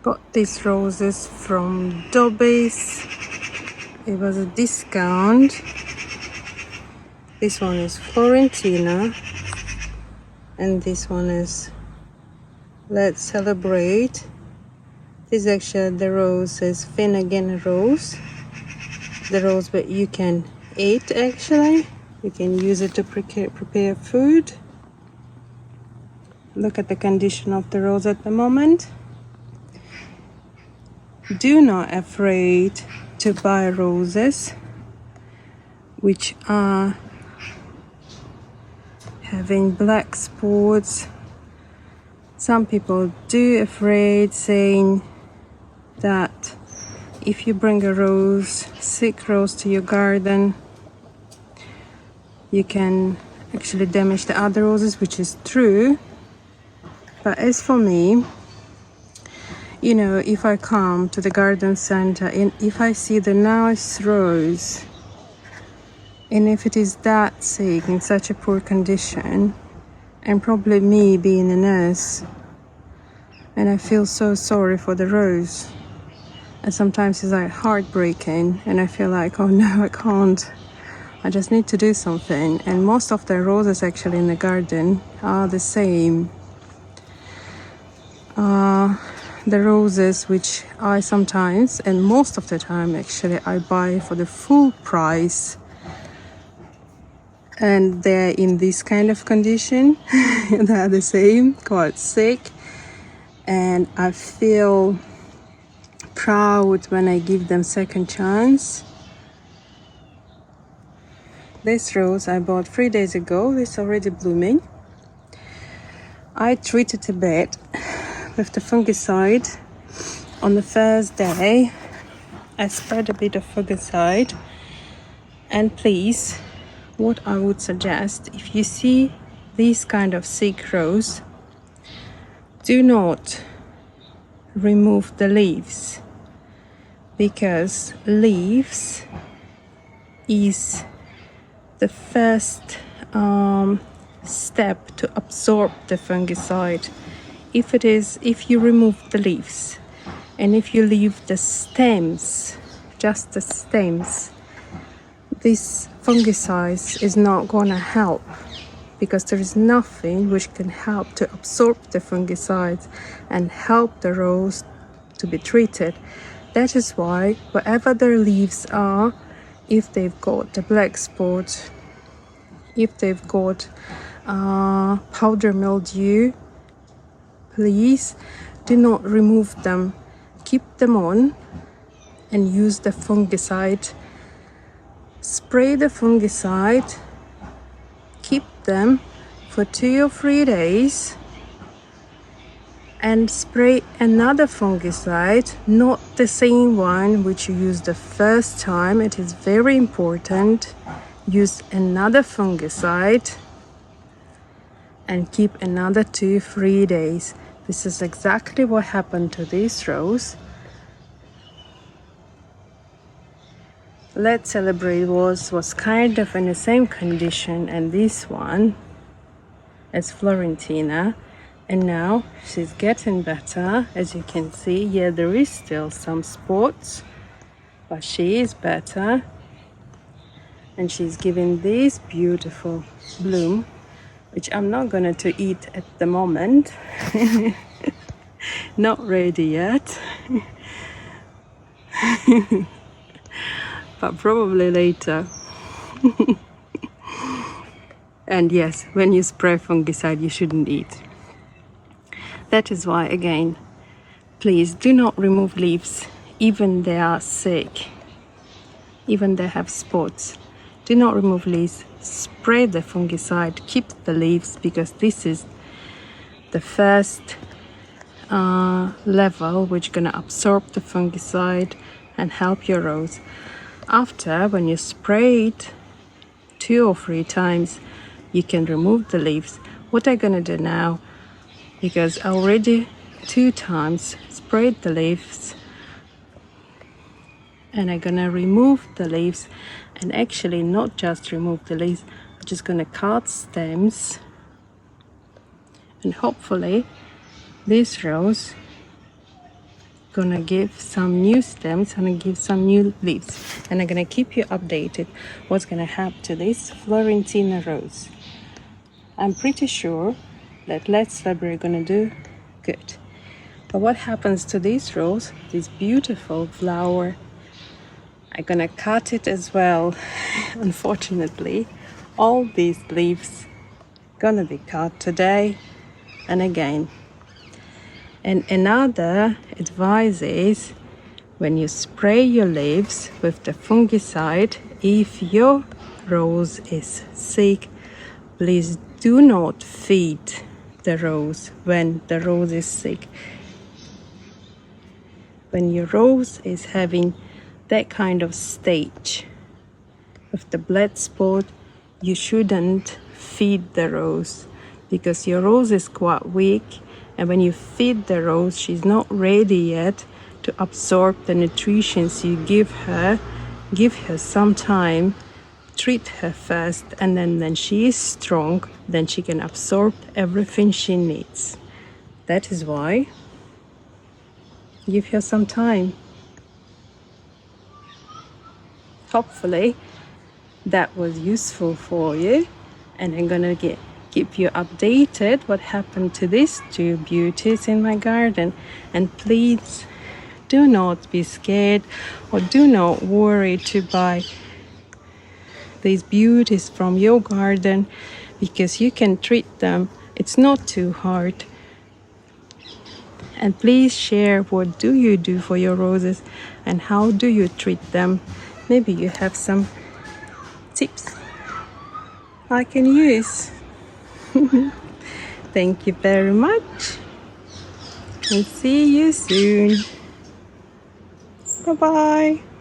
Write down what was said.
Got these roses from Dilly's. It was a discount. This one is Florentina, and this one is Let's Celebrate. This actually the rose is Finnegan rose. The rose that you can eat actually. You can use it to prepare food. Look at the condition of the rose at the moment. Do not afraid to buy roses which are having black spots. Some people do afraid, saying that if you bring a rose, sick rose to your garden, you can actually damage the other roses, which is true. But as for me, you know, if I come to the garden center and if I see the nice rose, and if it is that sick, in such a poor condition, and probably me being a nurse, and I feel so sorry for the rose, and sometimes it's like heartbreaking, and I feel like, oh no, I can't, I just need to do something. And most of the roses actually in the garden are the same. The roses which I sometimes, and most of the time actually, I buy for the full price, and they're in this kind of condition. They're the same, quite sick, and I feel proud when I give them second chance. This rose I bought 3 days ago. It's already blooming. I treated a bit with the fungicide. On the first day I spread a bit of fungicide. And please, what I would suggest, if you see this kind of sick rose, do not remove the leaves, because leaves is the first step to absorb the fungicide. If you remove the leaves and if you leave the stems, just the stems, this fungicide is not gonna help, because there is nothing which can help to absorb the fungicide and help the rose to be treated. That is why wherever their leaves are, if they've got the black spot, if they've got powder mildew, please do not remove them. Keep them on and use the fungicide. Spray the fungicide, keep them for 2 or 3 days, and spray another fungicide, not the same one which you used the first time. It is very important. Use another fungicide and keep another 2-3 days. This is exactly what happened to this rose. Let's Celebrate was kind of in the same condition, and this one is Florentina, and now she's getting better. As you can see, yeah, there is still some spots, but she is better, and she's giving this beautiful bloom, which I'm not going to eat at the moment. Not ready yet. But probably later. And yes, when you spray fungicide, you shouldn't eat. That is why, again, please do not remove leaves, even they are sick, even they have spots. Do not remove leaves. Spray the fungicide, keep the leaves, because this is the first level which gonna absorb the fungicide and help your rose. After, when you spray it 2 or 3 times, you can remove the leaves. What I'm gonna do now, because I already 2 times sprayed the leaves, and I'm gonna remove the leaves, and actually not just remove the leaves, I'm just gonna cut stems, and hopefully this rose gonna give some new stems and give some new leaves, and I'm gonna keep you updated what's gonna happen to this Florentina rose. I'm pretty sure that Let's Library gonna do good. But what happens to this rose, this beautiful flower? I'm gonna cut it as well. Unfortunately, all these leaves gonna be cut today and again. And another advice is, when you spray your leaves with the fungicide, if your rose is sick, please do not feed the rose when the rose is sick. When your rose is having that kind of stage with the blood spot, you shouldn't feed the rose, because your rose is quite weak, and when you feed the rose, she's not ready yet to absorb the nutrition you give her. Give her some time, treat her first, and then when she is strong, then she can absorb everything she needs. That is why give her some time. Hopefully that was useful for you, and I'm gonna keep you updated what happened to these two beauties in my garden. And please do not be scared or do not worry to buy these beauties from your garden, because you can treat them. It's not too hard. And please share, what do you do for your roses and how do you treat them? Maybe you have some tips I can use. Thank you very much, and see you soon. Bye bye.